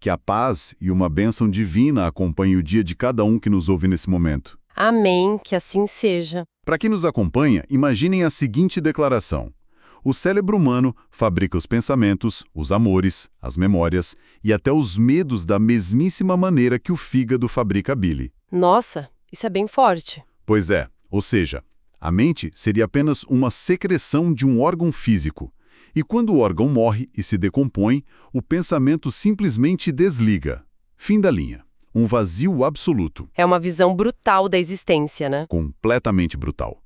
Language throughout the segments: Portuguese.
Que a paz e uma bênção divina acompanhem o dia de cada um que nos ouve nesse momento. Amém, que assim seja. Para quem nos acompanha, imaginem a seguinte declaração. O cérebro humano fabrica os pensamentos, os amores, as memórias e até os medos da mesmíssima maneira que o fígado fabrica a bile. Nossa, isso é bem forte. Pois é, ou seja, a mente seria apenas uma secreção de um órgão físico. E quando o órgão morre e se decompõe, o pensamento simplesmente desliga. Fim da linha. Um vazio absoluto. É uma visão brutal da existência, né? Completamente brutal.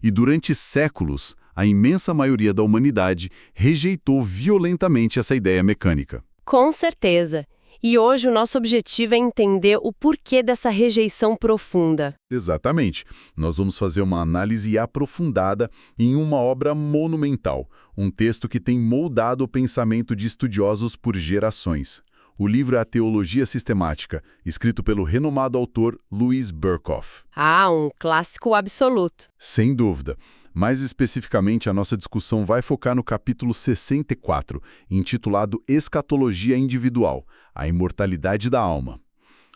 E durante séculos, a imensa maioria da humanidade rejeitou violentamente essa ideia mecânica. Com certeza. E hoje o nosso objetivo é entender o porquê dessa rejeição profunda. Exatamente. Nós vamos fazer uma análise aprofundada em uma obra monumental, um texto que tem moldado o pensamento de estudiosos por gerações. O livro é A Teologia Sistemática, escrito pelo renomado autor Louis Berkhof. Ah, um clássico absoluto. Sem dúvida. Mais especificamente, a nossa discussão vai focar no capítulo 64, intitulado Escatologia Individual, a imortalidade da alma.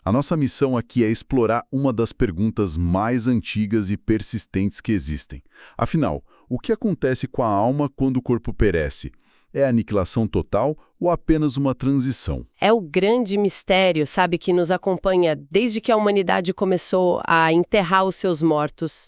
A nossa missão aqui é explorar uma das perguntas mais antigas e persistentes que existem. Afinal, o que acontece com a alma quando o corpo perece? É aniquilação total ou apenas uma transição? É o grande mistério, sabe, que nos acompanha desde que a humanidade começou a enterrar os seus mortos.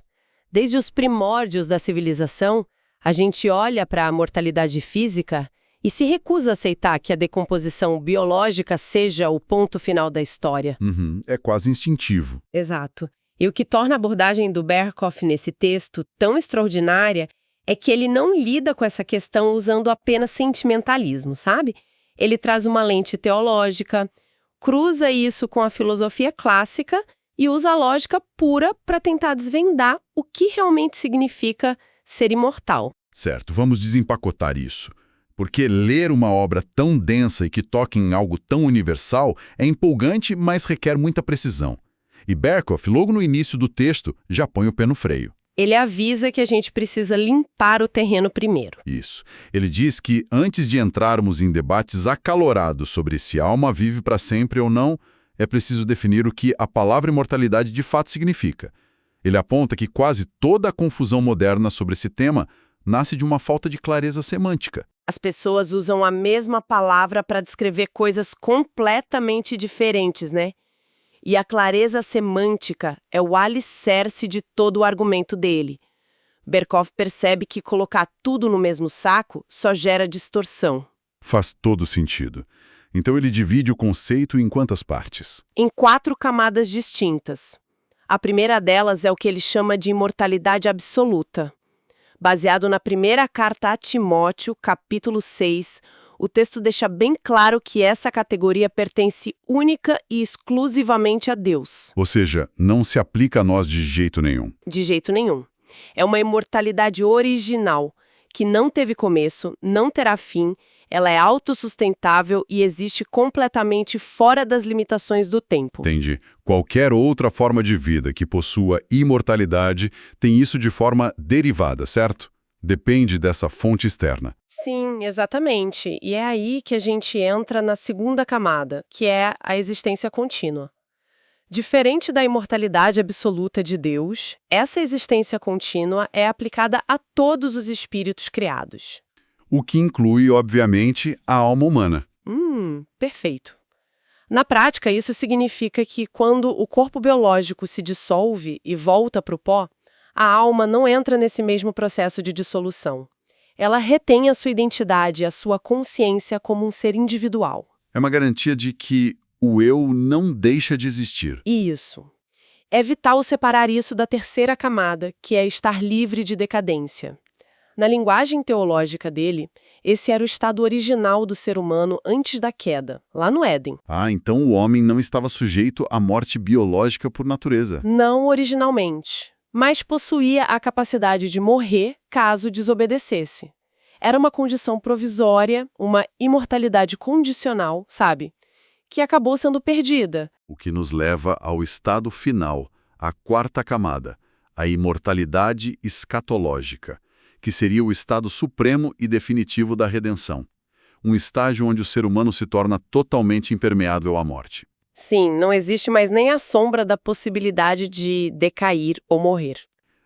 Desde os primórdios da civilização, a gente olha para a mortalidade física e se recusa a aceitar que a decomposição biológica seja o ponto final da história. É quase instintivo. Exato. E o que torna a abordagem do Berkhof nesse texto tão extraordinária é que ele não lida com essa questão usando apenas sentimentalismo, sabe? Ele traz uma lente teológica, cruza isso com a filosofia clássica e usa a lógica pura para tentar desvendar o que realmente significa ser imortal. Certo, vamos desempacotar isso. Porque ler uma obra tão densa e que toca em algo tão universal é empolgante, mas requer muita precisão. E Berkhof, logo no início do texto, já põe o pé no freio. Ele avisa que a gente precisa limpar o terreno primeiro. Isso. Ele diz que, antes de entrarmos em debates acalorados sobre se a alma vive para sempre ou não, é preciso definir o que a palavra imortalidade de fato significa. Ele aponta que quase toda a confusão moderna sobre esse tema nasce de uma falta de clareza semântica. As pessoas usam a mesma palavra para descrever coisas completamente diferentes, né? E a clareza semântica é o alicerce de todo o argumento dele. Berkhof percebe que colocar tudo no mesmo saco só gera distorção. Faz todo sentido. Então ele divide o conceito em quantas partes? Em 4 camadas distintas. A primeira delas é o que ele chama de imortalidade absoluta. Baseado na primeira carta a Timóteo, capítulo 6, o texto deixa bem claro que essa categoria pertence única e exclusivamente a Deus. Ou seja, não se aplica a nós de jeito nenhum. De jeito nenhum. É uma imortalidade original, que não teve começo, não terá fim, ela é autossustentável e existe completamente fora das limitações do tempo. Entendi. Qualquer outra forma de vida que possua imortalidade tem isso de forma derivada, certo? Depende dessa fonte externa. Sim, exatamente. E é aí que a gente entra na segunda camada, que é a existência contínua. Diferente da imortalidade absoluta de Deus, essa existência contínua é aplicada a todos os espíritos criados. O que inclui, obviamente, a alma humana. Perfeito. Na prática, isso significa que quando o corpo biológico se dissolve e volta para o pó, a alma não entra nesse mesmo processo de dissolução. Ela retém a sua identidade, a sua consciência como um ser individual. É uma garantia de que o eu não deixa de existir. Isso. É vital separar isso da terceira camada, que é estar livre de decadência. Na linguagem teológica dele, esse era o estado original do ser humano antes da queda, lá no Éden. Ah, então o homem não estava sujeito à morte biológica por natureza. Não originalmente, mas possuía a capacidade de morrer caso desobedecesse. Era uma condição provisória, uma imortalidade condicional, sabe? Que acabou sendo perdida. O que nos leva ao estado final, a quarta camada, a imortalidade escatológica, que seria o estado supremo e definitivo da redenção. um estágio onde o ser humano se torna totalmente impermeável à morte. Sim, não existe mais nem a sombra da possibilidade de decair ou morrer.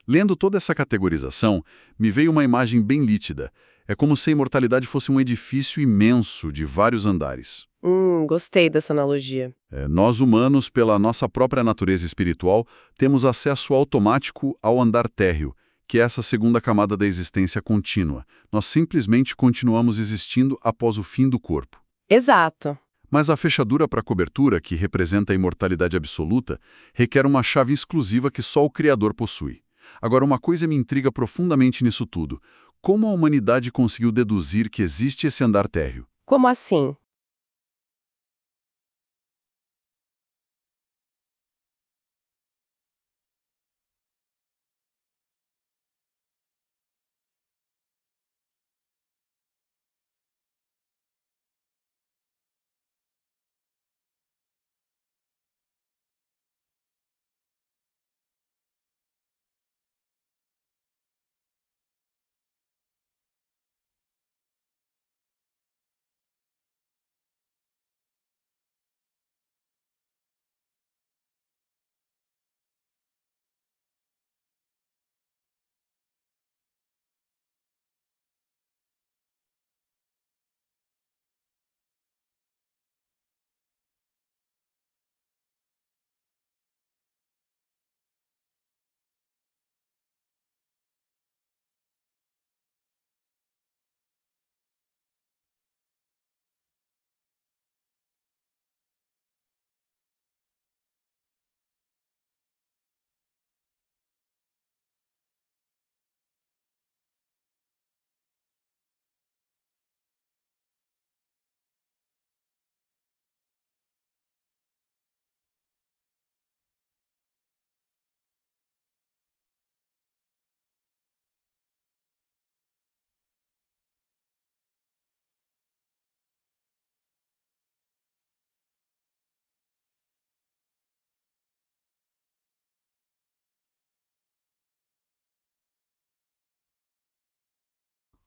Lendo toda essa categorização, me veio uma imagem bem nítida. É como se a imortalidade fosse um edifício imenso de vários andares. Gostei dessa analogia. Nós humanos, pela nossa própria natureza espiritual, temos acesso automático ao andar térreo, que é essa segunda camada da existência contínua. Nós simplesmente continuamos existindo após o fim do corpo. Exato. Mas a fechadura para a cobertura, que representa a imortalidade absoluta, requer uma chave exclusiva que só o Criador possui. Agora, uma coisa me intriga profundamente nisso tudo. Como a humanidade conseguiu deduzir que existe esse andar térreo? Como assim?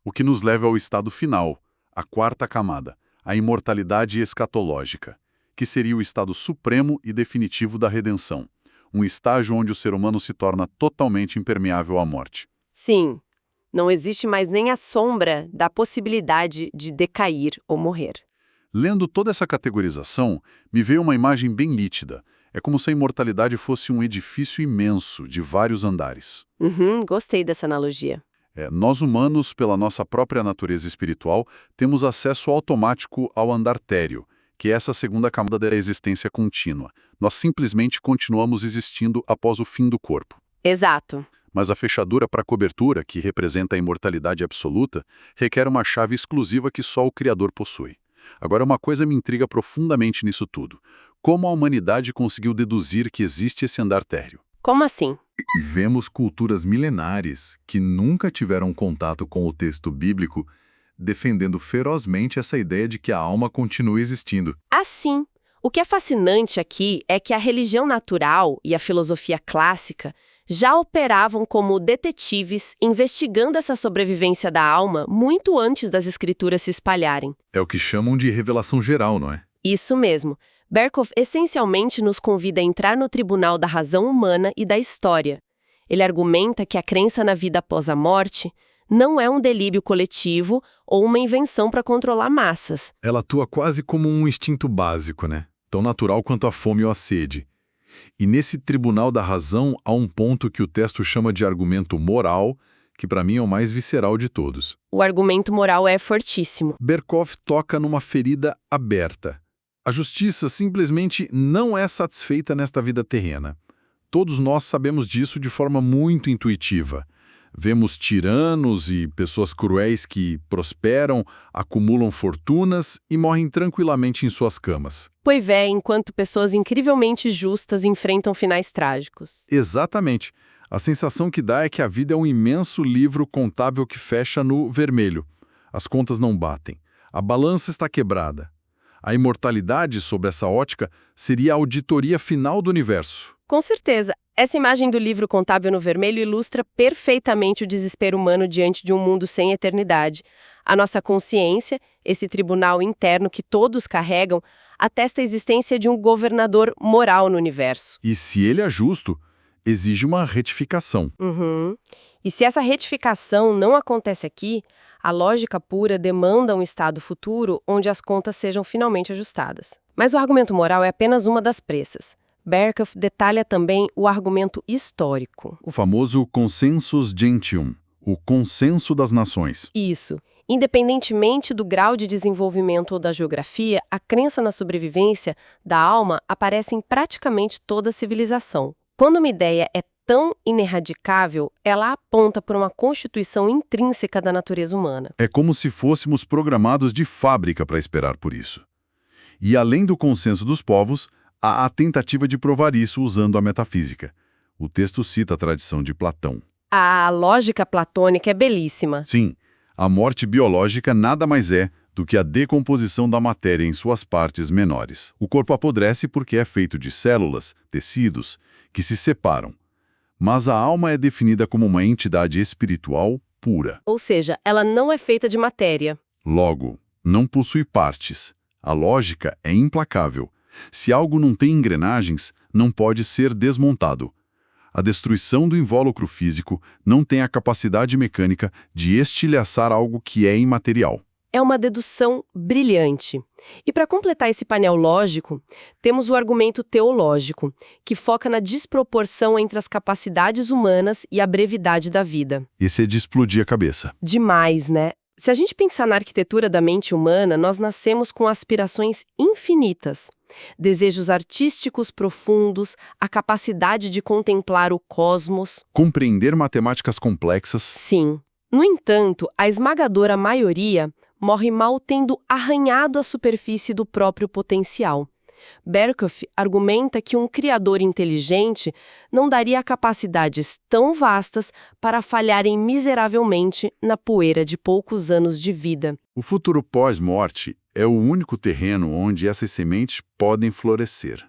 O que nos leva ao estado final, a quarta camada, a imortalidade escatológica, que seria o estado supremo e definitivo da redenção, um estágio onde o ser humano se torna totalmente impermeável à morte. Sim, não existe mais nem a sombra da possibilidade de decair ou morrer. Lendo toda essa categorização, me veio uma imagem bem nítida. É como se a imortalidade fosse um edifício imenso de vários andares. Gostei dessa analogia. Nós humanos, pela nossa própria natureza espiritual, temos acesso automático ao andar térreo, que é essa segunda camada da existência contínua. Nós simplesmente continuamos existindo após o fim do corpo. Exato. Mas a fechadura para a cobertura, que representa a imortalidade absoluta, requer uma chave exclusiva que só o Criador possui. Agora, uma coisa me intriga profundamente nisso tudo. Como a humanidade conseguiu deduzir que existe esse andar térreo? Como assim? Vemos culturas milenares que nunca tiveram contato com o texto bíblico defendendo ferozmente essa ideia de que a alma continua existindo. Assim, o que é fascinante aqui é que a religião natural e a filosofia clássica já operavam como detetives investigando essa sobrevivência da alma muito antes das escrituras se espalharem. É o que chamam de revelação geral, não é? Isso mesmo. Berkhoff essencialmente nos convida a entrar no tribunal da razão humana e da história. Ele argumenta que a crença na vida após a morte não é um delírio coletivo ou uma invenção para controlar massas. Ela atua quase como um instinto básico, né? Tão natural quanto a fome ou a sede. E nesse tribunal da razão há um ponto que o texto chama de argumento moral, que para mim é o mais visceral de todos. O argumento moral é fortíssimo. Berkhoff toca numa ferida aberta. A justiça simplesmente não é satisfeita nesta vida terrena. Todos nós sabemos disso de forma muito intuitiva. Vemos tiranos e pessoas cruéis que prosperam, acumulam fortunas e morrem tranquilamente em suas camas. Pois é, enquanto pessoas incrivelmente justas enfrentam finais trágicos. Exatamente. A sensação que dá é que a vida é um imenso livro contábil que fecha no vermelho. As contas não batem. A balança está quebrada. A imortalidade, sob essa ótica, seria a auditoria final do universo. Com certeza. Essa imagem do livro contábil no vermelho ilustra perfeitamente o desespero humano diante de um mundo sem eternidade. A nossa consciência, esse tribunal interno que todos carregam, atesta a existência de um governador moral no universo. E se ele é justo, exige uma retificação. Uhum. E se essa retificação não acontece aqui, a lógica pura demanda um estado futuro onde as contas sejam finalmente ajustadas. Mas o argumento moral é apenas uma das pressas. Berkhoff detalha também o argumento histórico. O famoso consensus gentium, o consenso das nações. Isso. Independentemente do grau de desenvolvimento ou da geografia, a crença na sobrevivência da alma aparece em praticamente toda a civilização. Quando uma ideia é tão ineradicável, ela aponta para uma constituição intrínseca da natureza humana. É como se fôssemos programados de fábrica para esperar por isso. E além do consenso dos povos, há a tentativa de provar isso usando a metafísica. O texto cita a tradição de Platão. A lógica platônica é belíssima. Sim, a morte biológica nada mais é do que a decomposição da matéria em suas partes menores. O corpo apodrece porque é feito de células, tecidos, que se separam. Mas a alma é definida como uma entidade espiritual pura. Ou seja, ela não é feita de matéria. Logo, não possui partes. A lógica é implacável. Se algo não tem engrenagens, não pode ser desmontado. A destruição do invólucro físico não tem a capacidade mecânica de estilhaçar algo que é imaterial. É uma dedução brilhante. E para completar esse painel lógico, temos o argumento teológico, que foca na desproporção entre as capacidades humanas e a brevidade da vida. Esse é de explodir a cabeça. Demais, né? Se a gente pensar na arquitetura da mente humana, nós nascemos com aspirações infinitas. Desejos artísticos profundos, a capacidade de contemplar o cosmos. Compreender matemáticas complexas. Sim. No entanto, a esmagadora maioria morre mal tendo arranhado a superfície do próprio potencial. Berkhoff argumenta que um criador inteligente não daria capacidades tão vastas para falharem miseravelmente na poeira de poucos anos de vida. O futuro pós-morte é o único terreno onde essas sementes podem florescer.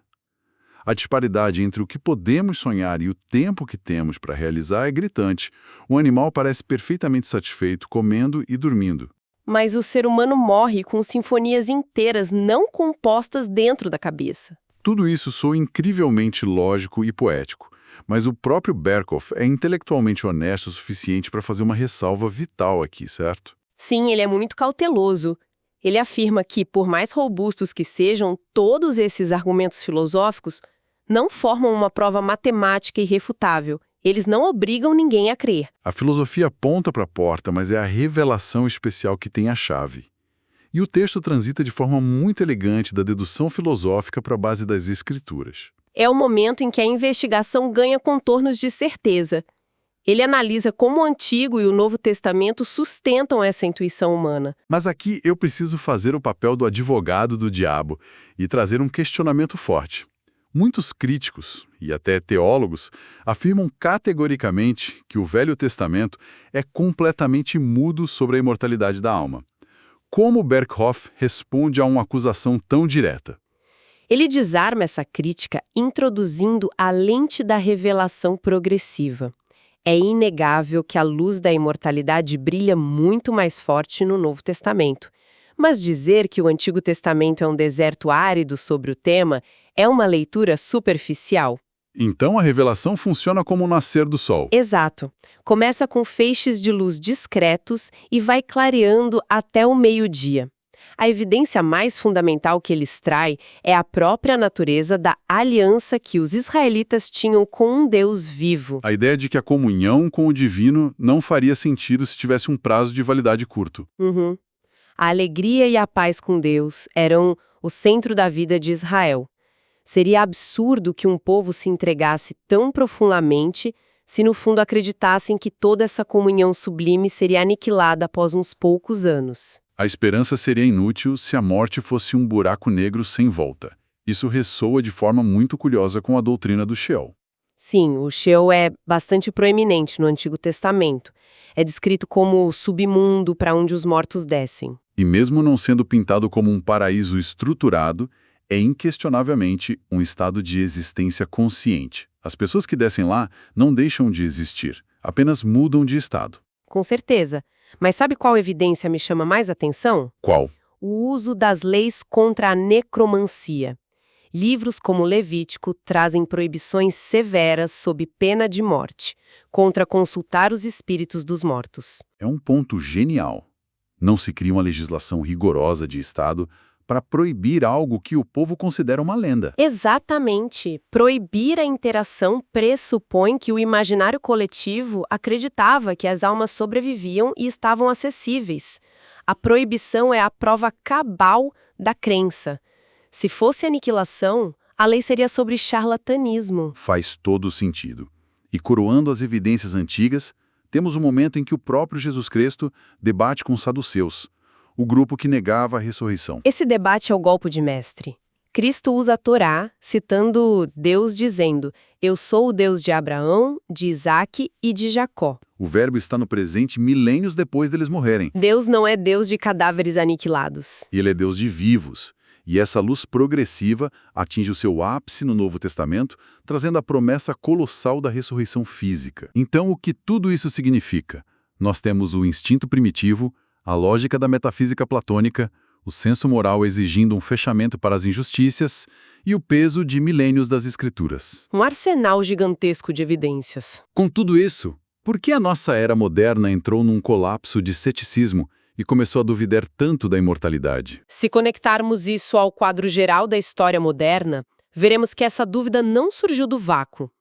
A disparidade entre o que podemos sonhar e o tempo que temos para realizar é gritante. O animal parece perfeitamente satisfeito comendo e dormindo. Mas o ser humano morre com sinfonias inteiras não compostas dentro da cabeça. Tudo isso soa incrivelmente lógico e poético, mas o próprio Berkhoff é intelectualmente honesto o suficiente para fazer uma ressalva vital aqui, certo? Sim, ele é muito cauteloso. Ele afirma que, por mais robustos que sejam, todos esses argumentos filosóficos não formam uma prova matemática irrefutável. Eles não obrigam ninguém a crer. A filosofia aponta para a porta, mas é a revelação especial que tem a chave. E o texto transita de forma muito elegante da dedução filosófica para a base das escrituras. É o momento em que a investigação ganha contornos de certeza. Ele analisa como o Antigo e o Novo Testamento sustentam essa intuição humana. Mas aqui eu preciso fazer o papel do advogado do diabo e trazer um questionamento forte. Muitos críticos, e até teólogos, afirmam categoricamente que o Velho Testamento é completamente mudo sobre a imortalidade da alma. Como Berkhoff responde a uma acusação tão direta? Ele desarma essa crítica introduzindo a lente da revelação progressiva. É inegável que a luz da imortalidade brilha muito mais forte no Novo Testamento. Mas dizer que o Antigo Testamento é um deserto árido sobre o tema é uma leitura superficial. Então a revelação funciona como o nascer do sol. Exato. Começa com feixes de luz discretos e vai clareando até o meio-dia. A evidência mais fundamental que ele extrai é a própria natureza da aliança que os israelitas tinham com um Deus vivo. A ideia de que a comunhão com o divino não faria sentido se tivesse um prazo de validade curto. Uhum. A alegria e a paz com Deus eram o centro da vida de Israel. Seria absurdo que um povo se entregasse tão profundamente se no fundo acreditassem que toda essa comunhão sublime seria aniquilada após uns poucos anos. A esperança seria inútil se a morte fosse um buraco negro sem volta. Isso ressoa de forma muito curiosa com a doutrina do Sheol. Sim, o Sheol é bastante proeminente no Antigo Testamento. É descrito como o submundo para onde os mortos descem. E mesmo não sendo pintado como um paraíso estruturado, é inquestionavelmente um estado de existência consciente. As pessoas que descem lá não deixam de existir, apenas mudam de estado. com certeza. Mas sabe qual evidência me chama mais atenção? Qual? O uso das leis contra a necromancia. Livros como Levítico trazem proibições severas sob pena de morte, contra consultar os espíritos dos mortos. É um ponto genial. Não se cria uma legislação rigorosa de Estado para proibir algo que o povo considera uma lenda. Exatamente. Proibir a interação pressupõe que o imaginário coletivo acreditava que as almas sobreviviam e estavam acessíveis. A proibição é a prova cabal da crença. Se fosse aniquilação, a lei seria sobre charlatanismo. Faz todo sentido. E coroando as evidências antigas, temos o momento em que o próprio Jesus Cristo debate com os saduceus, o grupo que negava a ressurreição. Esse debate é o golpe de mestre. Cristo usa a Torá, citando Deus dizendo: "Eu sou o Deus de Abraão, de Isaque e de Jacó." O verbo está no presente milênios depois deles morrerem. Deus não é Deus de cadáveres aniquilados. E ele é Deus de vivos. E essa luz progressiva atinge o seu ápice no Novo Testamento, trazendo a promessa colossal da ressurreição física. Então, o que tudo isso significa? Nós temos o instinto primitivo, a lógica da metafísica platônica, o senso moral exigindo um fechamento para as injustiças e o peso de milênios das Escrituras. Um arsenal gigantesco de evidências. Com tudo isso, por que a nossa era moderna entrou num colapso de ceticismo e começou a duvidar tanto da imortalidade? Se conectarmos isso ao quadro geral da história moderna, veremos que essa dúvida não surgiu do vácuo.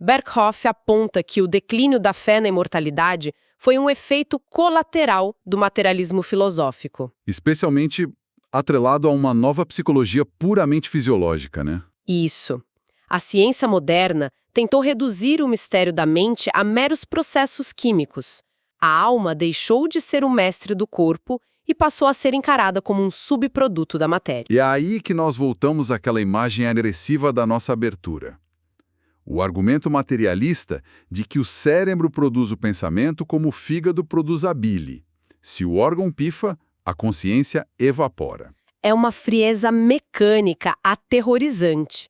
Berkhoff aponta que o declínio da fé na imortalidade foi um efeito colateral do materialismo filosófico. Especialmente atrelado a uma nova psicologia puramente fisiológica, né? Isso. A ciência moderna tentou reduzir o mistério da mente a meros processos químicos. A alma deixou de ser o mestre do corpo e passou a ser encarada como um subproduto da matéria. E é aí que nós voltamos àquela imagem agressiva da nossa abertura. O argumento materialista de que o cérebro produz o pensamento como o fígado produz a bile. Se o órgão pifa, a consciência evapora. É uma frieza mecânica aterrorizante.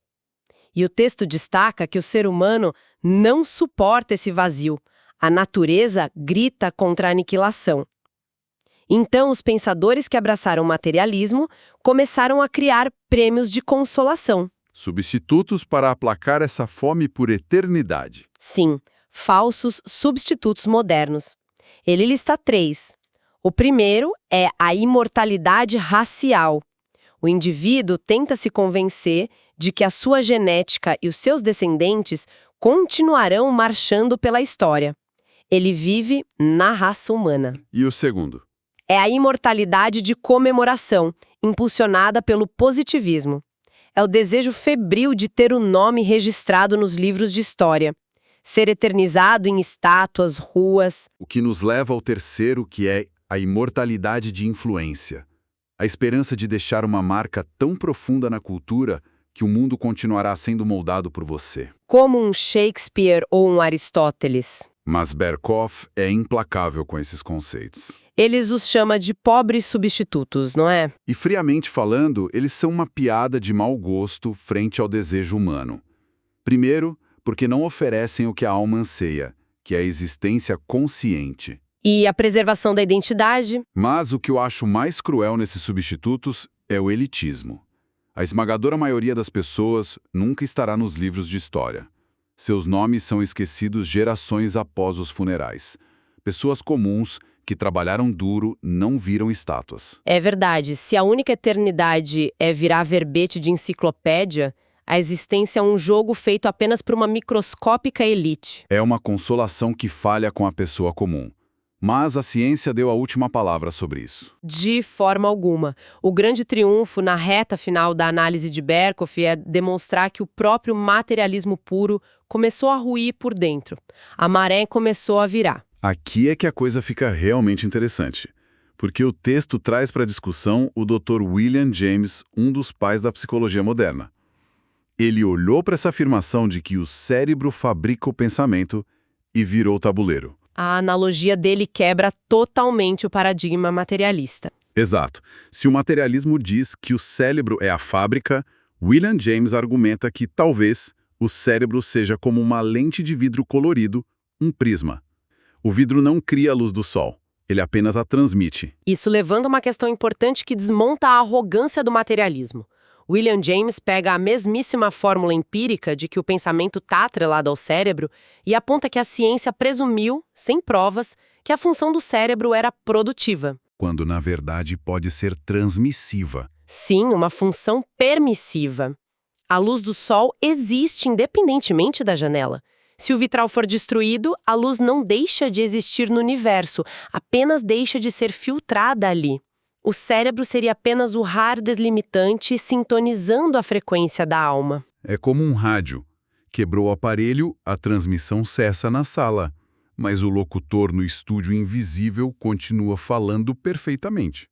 E o texto destaca que o ser humano não suporta esse vazio. A natureza grita contra a aniquilação. Então, os pensadores que abraçaram o materialismo começaram a criar prêmios de consolação. Substitutos para aplacar essa fome por eternidade. Sim, falsos substitutos modernos. Ele lista 3. O primeiro é a imortalidade racial. O indivíduo tenta se convencer de que a sua genética e os seus descendentes continuarão marchando pela história. Ele vive na raça humana. E o segundo? É a imortalidade de comemoração, impulsionada pelo positivismo. É o desejo febril de ter o nome registrado nos livros de história, ser eternizado em estátuas, ruas. O que nos leva ao terceiro, que é a imortalidade de influência. A esperança de deixar uma marca tão profunda na cultura que o mundo continuará sendo moldado por você. Como um Shakespeare ou um Aristóteles. Mas Berkhoff é implacável com esses conceitos. Eles os chama de pobres substitutos, não é? E friamente falando, eles são uma piada de mau gosto frente ao desejo humano. Primeiro, porque não oferecem o que a alma anseia, que é a existência consciente. E a preservação da identidade? Mas o que eu acho mais cruel nesses substitutos é o elitismo. A esmagadora maioria das pessoas nunca estará nos livros de história. Seus nomes são esquecidos gerações após os funerais. Pessoas comuns que trabalharam duro não viram estátuas. É verdade. Se a única eternidade é virar verbete de enciclopédia, a existência é um jogo feito apenas por uma microscópica elite. É uma consolação que falha com a pessoa comum. Mas a ciência deu a última palavra sobre isso. De forma alguma. O grande triunfo na reta final da análise de Berkhoff é demonstrar que o próprio materialismo puro começou a ruir por dentro. A maré começou a virar. Aqui é que a coisa fica realmente interessante, porque o texto traz para a discussão o Dr. William James, um dos pais da psicologia moderna. Ele olhou para essa afirmação de que o cérebro fabrica o pensamento e virou o tabuleiro. A analogia dele quebra totalmente o paradigma materialista. Exato. Se o materialismo diz que o cérebro é a fábrica, William James argumenta que talvez o cérebro seja como uma lente de vidro colorido, um prisma. O vidro não cria a luz do sol, ele apenas a transmite. Isso levanta uma questão importante que desmonta a arrogância do materialismo. William James pega a mesmíssima fórmula empírica de que o pensamento está atrelado ao cérebro e aponta que a ciência presumiu, sem provas, que a função do cérebro era produtiva. Quando, na verdade, pode ser transmissiva. Sim, uma função permissiva. A luz do sol existe independentemente da janela. Se o vitral for destruído, a luz não deixa de existir no universo, apenas deixa de ser filtrada ali. O cérebro seria apenas o radar deslimitante sintonizando a frequência da alma. É como um rádio. Quebrou o aparelho, a transmissão cessa na sala. Mas o locutor no estúdio invisível continua falando perfeitamente.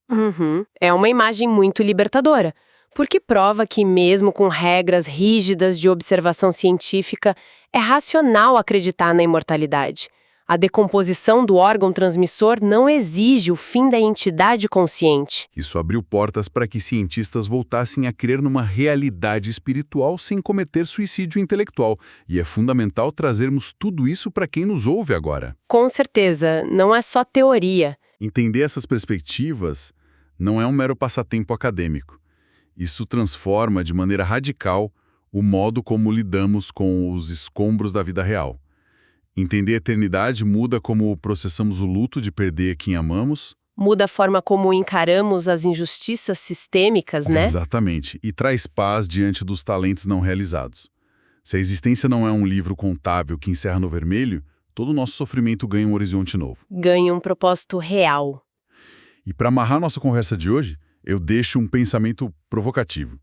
É uma imagem muito libertadora, porque prova que mesmo com regras rígidas de observação científica, é racional acreditar na imortalidade. A decomposição do órgão transmissor não exige o fim da entidade consciente. Isso abriu portas para que cientistas voltassem a crer numa realidade espiritual sem cometer suicídio intelectual. E é fundamental trazermos tudo isso para quem nos ouve agora. Com certeza, não é só teoria. Entender essas perspectivas não é um mero passatempo acadêmico. Isso transforma de maneira radical o modo como lidamos com os escombros da vida real. Entender a eternidade muda como processamos o luto de perder quem amamos. Muda a forma como encaramos as injustiças sistêmicas, né? Exatamente. E traz paz diante dos talentos não realizados. Se a existência não é um livro contábil que encerra no vermelho, todo o nosso sofrimento ganha um horizonte novo. Ganha um propósito real. E para amarrar nossa conversa de hoje, eu deixo um pensamento provocativo.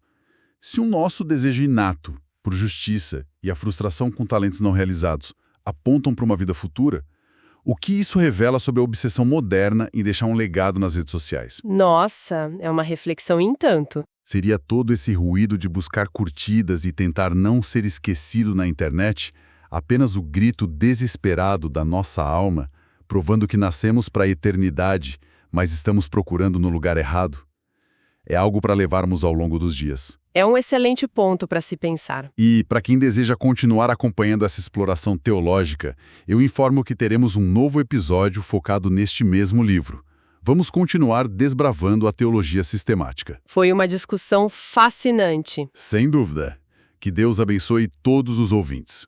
Se o nosso desejo inato por justiça e a frustração com talentos não realizados apontam para uma vida futura, o que isso revela sobre a obsessão moderna em deixar um legado nas redes sociais? Nossa, é uma reflexão em tanto. Seria todo esse ruído de buscar curtidas e tentar não ser esquecido na internet apenas o grito desesperado da nossa alma, provando que nascemos para a eternidade, mas estamos procurando no lugar errado? É algo para levarmos ao longo dos dias. É um excelente ponto para se pensar. E, para quem deseja continuar acompanhando essa exploração teológica, eu informo que teremos um novo episódio focado neste mesmo livro. Vamos continuar desbravando a teologia sistemática. Foi uma discussão fascinante. Sem dúvida. Que Deus abençoe todos os ouvintes.